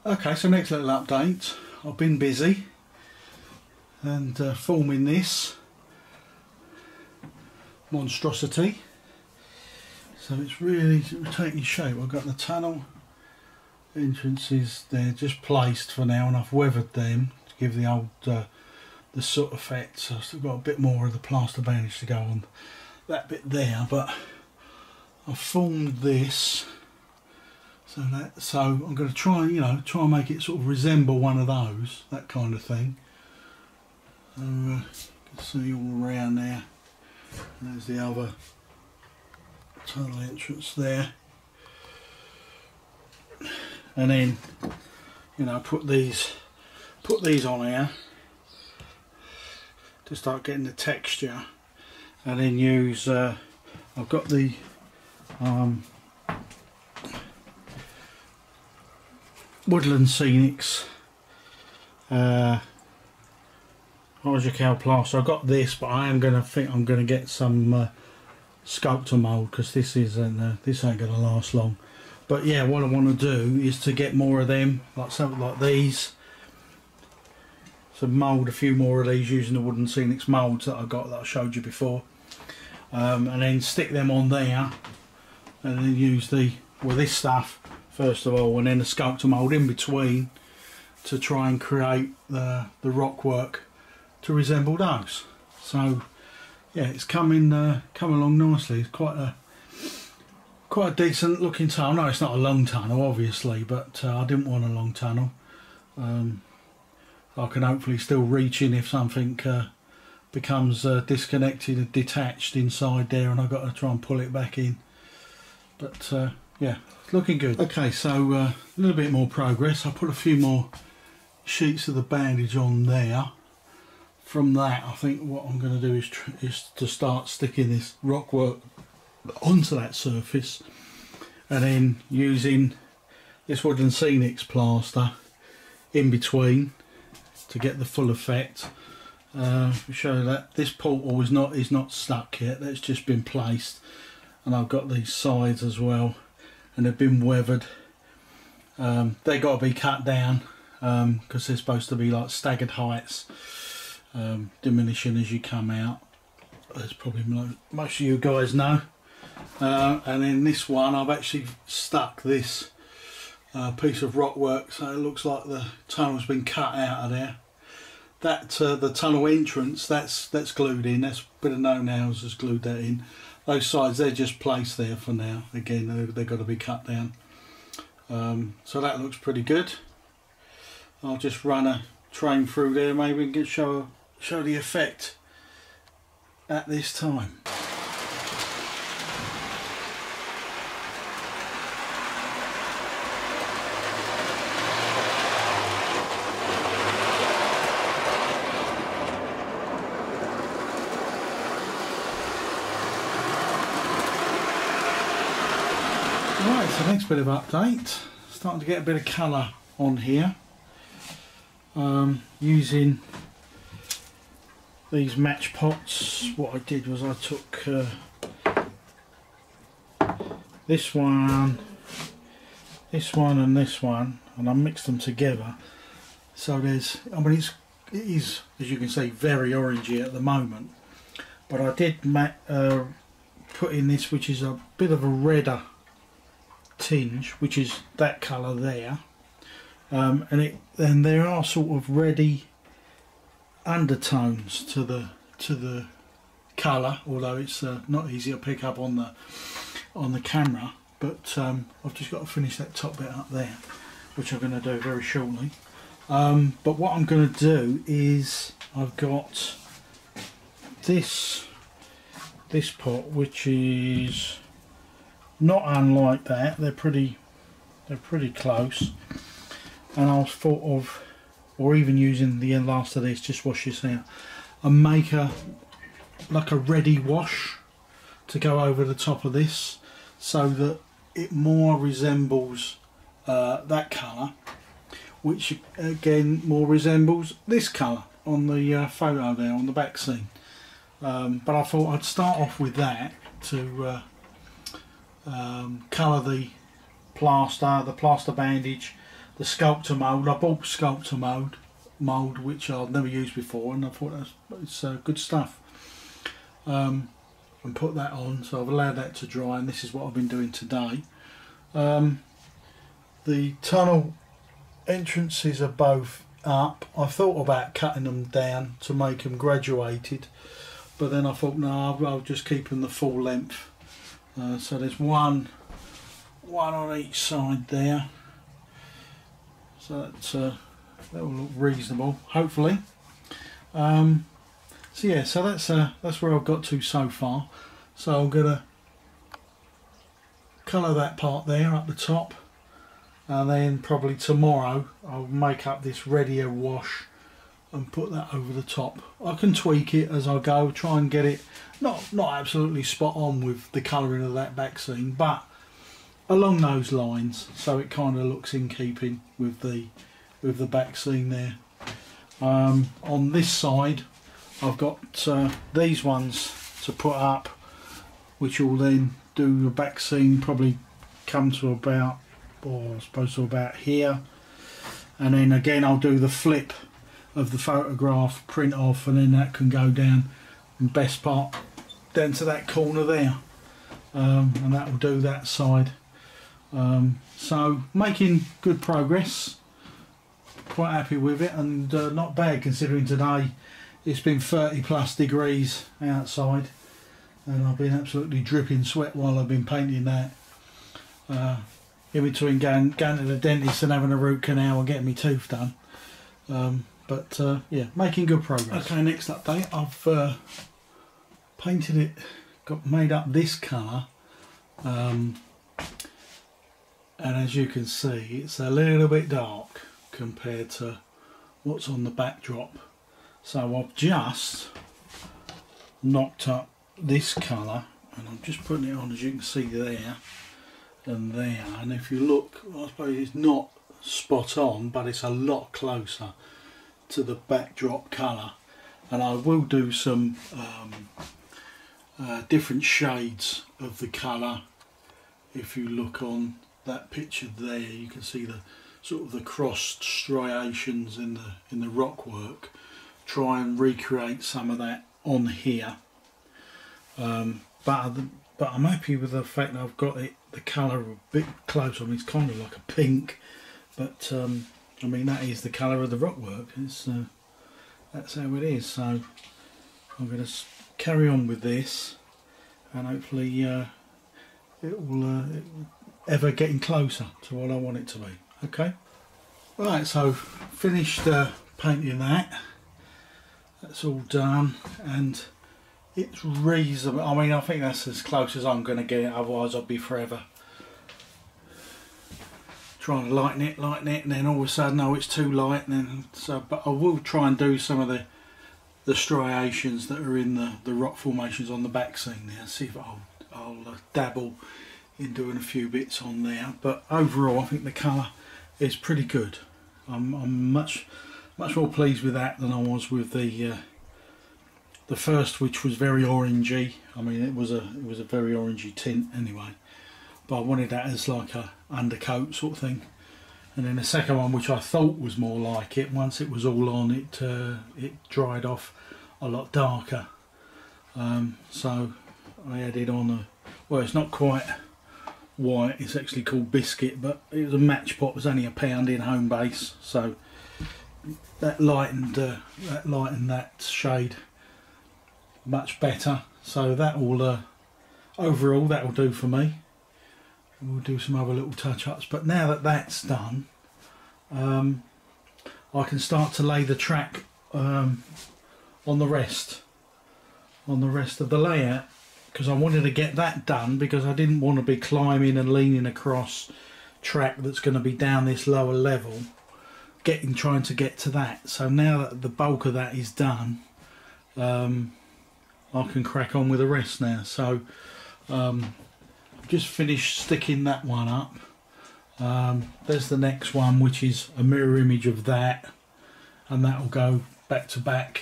Okay, so next little update. I've been busy and forming this monstrosity. So it's really taking shape. I've got the tunnel entrances there just placed for now, and I've weathered them to give the old the soot effect. So I've still got a bit more of the plaster bandage to go on that bit there, but I've formed this. So I'm going to try and make it sort of resemble one of those, that kind of thing. So you can see all around there. And there's the other tunnel entrance there. And then, put these on here to start getting the texture, and then use. I've got the Woodland Scenics Hydrocow cow plaster. I've got this, but I'm going to get some sculptor mould, because this ain't going to last long. But yeah, what I want to do is to get more of them, like something like these. So mould a few more of these using the Wooden Scenics moulds that I got, that I showed you before, and then stick them on there, and then use this stuff first of all, and then the sculptor mould in between to try and create the rock work to resemble those. So yeah, it's coming along nicely. It's quite a decent looking tunnel. No, it's not a long tunnel obviously, but I didn't want a long tunnel. I can hopefully still reach in if something becomes disconnected and detached inside there, and I've got to try and pull it back in. But yeah, it's looking good. Okay, so a little bit more progress. I put a few more sheets of the bandage on there. From that, I think what I'm going to do is to start sticking this rock work onto that surface, and then using this Woodland Scenics plaster in between to get the full effect. Show that this portal is not stuck yet. That's just been placed, and I've got these sides as well, and they've been weathered. They got to be cut down because they're supposed to be like staggered heights, diminishing as you come out, as probably most of you guys know. And then this one, I've actually stuck this piece of rock work, so it looks like the tunnel's been cut out of there. That the tunnel entrance, that's glued in. That's a bit of no-nails has glued that in. Those sides, they're just placed there for now. Again, they've got to be cut down. So that looks pretty good. I'll just run a train through there, maybe, and show the effect at this time. Right, so next bit of update. Starting to get a bit of colour on here. Using these match pots, what I did was I took this one, and this one, and I mixed them together. So it is, as you can see, very orangey at the moment. But I did put in this, which is a bit of a redder tinge, which is that colour there. And there are sort of reddy undertones to the colour, although it's not easy to pick up on the camera. But I've just got to finish that top bit up there, which I'm going to do very shortly. But what I'm going to do is I've got this pot, which is not unlike that. They're pretty close. And I'll thought of, or even using the last of this, just wash this out and make like a ready wash to go over the top of this, so that it more resembles that colour, which again more resembles this colour on the photo there on the back scene. But I thought I'd start off with that to colour the plaster bandage, sculptor mould. I bought sculptor mould which I've never used before, and I thought it's good stuff. And put that on, so I've allowed that to dry, and this is what I've been doing today. The tunnel entrances are both up. I thought about cutting them down to make them graduated, but then I thought no, I'll just keep them the full length. So there's one on each side there, so that will look reasonable, hopefully. So yeah, so that's where I've got to so far. So I'm gonna colour that part there up the top, and then probably tomorrow I'll make up this readier wash and put that over the top. I can tweak it as I go, try and get it not absolutely spot on with the colouring of that back scene, but along those lines, so it kind of looks in keeping with the back scene there. On this side I've got these ones to put up, which will then do the back scene, probably come to about, or I suppose to about here, and then again I'll do the flip of the photograph, print off, and then that can go down, and best part down to that corner there, and that will do that side. So making good progress, quite happy with it, and not bad considering today it's been 30+ degrees outside, and I've been absolutely dripping sweat while I've been painting that. In between going to the dentist and having a root canal and getting my tooth done. But yeah, making good progress. Okay, next update. I've painted it, made up this colour, and as you can see, it's a little bit dark compared to what's on the backdrop. So I've just knocked up this colour, and I'm just putting it on, as you can see there and there, and if you look, I suppose it's not spot on, but it's a lot closer to the backdrop colour. And I will do some different shades of the colour. If you look on that picture there, you can see the sort of the crossed striations in the rock work. Try and recreate some of that on here, but I'm happy with the fact that I've got the colour a bit closer. I mean, it's kind of like a pink, but I mean, that is the colour of the rock work. It's that's how it is. So I'm going to carry on with this, and hopefully it will ever getting closer to what I want it to be. Okay, right, so finished painting that. That's all done, and it's reasonable. I mean, I think that's as close as I'm going to get it, otherwise I'll be forever trying to lighten it, and then all of a sudden, oh, it's too light, and then so. But I will try and do some of the striations that are in the rock formations on the back scene there. See if I'll dabble in doing a few bits on there. But overall, I think the colour is pretty good. I'm much more pleased with that than I was with the first, which was very orangey. I mean, it was a very orangey tint anyway, but I wanted that as like a undercoat sort of thing. And then the second one, which I thought was more like it, once it was all on, it dried off a lot darker. So I added on well, it's not quite white, it's actually called biscuit, but it was a match pot. It was only £1 in home base, so that lightened that shade much better. So that will overall that will do for me. We'll do some other little touch-ups, but now that that's done, I can start to lay the track on the rest of the layout, because I wanted to get that done, because I didn't want to be climbing and leaning across track that's going to be down this lower level, trying to get to that. So now that the bulk of that is done, I can crack on with the rest now. So just finished sticking that one up. There's the next one, which is a mirror image of that, and that will go back to back,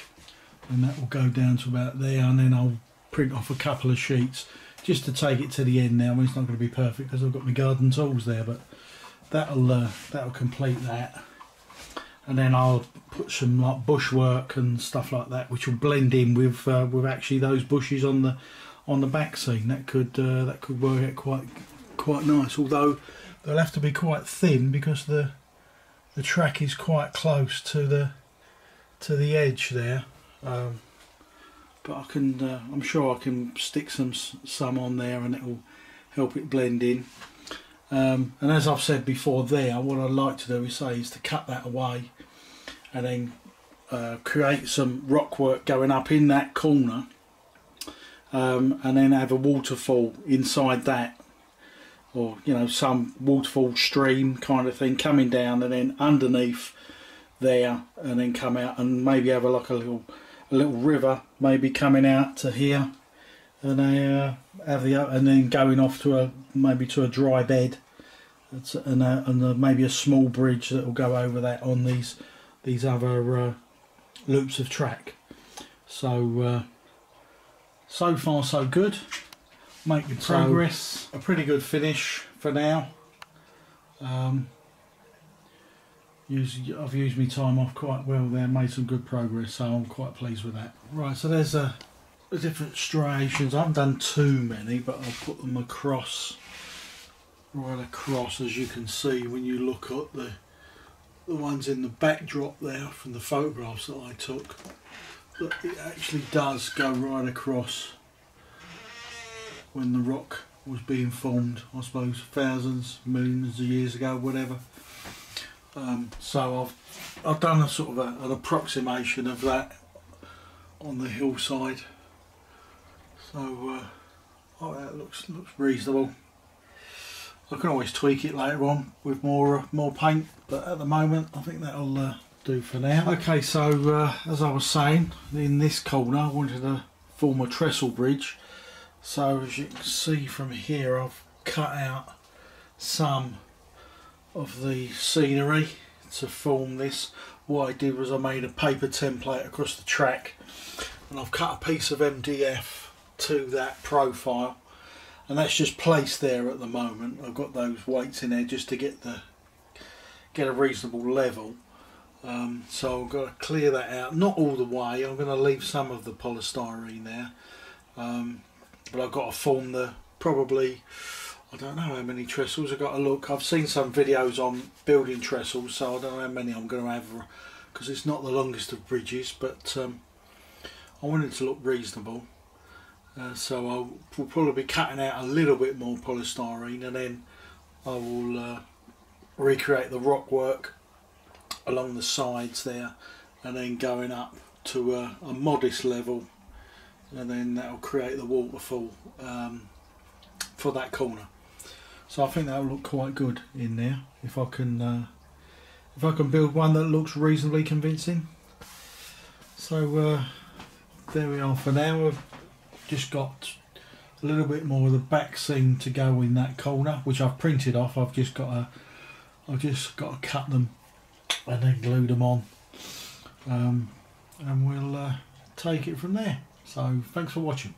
and that will go down to about there, and then I'll print off a couple of sheets just to take it to the end now. I mean, it's not going to be perfect because I've got my garden tools there, but that'll complete that, and then I'll put some like bushwork and stuff like that, which will blend in with actually those bushes on the back scene. That could work out quite nice. Although they'll have to be quite thin because the track is quite close to the edge there. But I can, I'm sure I can stick some on there, and it will help it blend in. And as I've said before there, what I'd like to do is to cut that away and then create some rock work going up in that corner, and then have a waterfall inside that, or you know, some waterfall stream kind of thing coming down, and then underneath there, and then come out and maybe have a little river maybe coming out to here, and and then going off to maybe to a dry bed, and maybe a small bridge that will go over that on these other loops of track. So so far so good, making progress. So, a pretty good finish for now. I've used my time off quite well there, made some good progress, so I'm quite pleased with that. Right, so there's the different striations. I haven't done too many, but I'll put them across, right across, as you can see when you look at the ones in the backdrop there from the photographs that I took. But it actually does go right across when the rock was being formed, I suppose thousands, millions of years ago, whatever. So I've done a sort of an approximation of that on the hillside. So oh, that looks reasonable. I can always tweak it later on with more paint, but at the moment I think that'll do for now. Okay, so as I was saying, in this corner I wanted to form a trestle bridge. So as you can see from here, I've cut out some of the scenery to form this. What I did was I made a paper template across the track, and I've cut a piece of MDF to that profile, and that's just placed there at the moment. I've got those weights in there just to get a reasonable level. So I've got to clear that out, not all the way. I'm going to leave some of the polystyrene there, but I've got to form probably, I don't know how many trestles. I've got to look. I've seen some videos on building trestles, so I don't know how many I'm going to have, because it's not the longest of bridges, but I want it to look reasonable. So we'll probably be cutting out a little bit more polystyrene, and then I will recreate the rock work along the sides there, and then going up to a modest level, and then that will create the waterfall for that corner. So I think that will look quite good in there if I can build one that looks reasonably convincing. So there we are for now. We've just got a little bit more of the back seam to go in that corner, which I've printed off. I've just got to cut them and then glue them on, and we'll take it from there. So thanks for watching.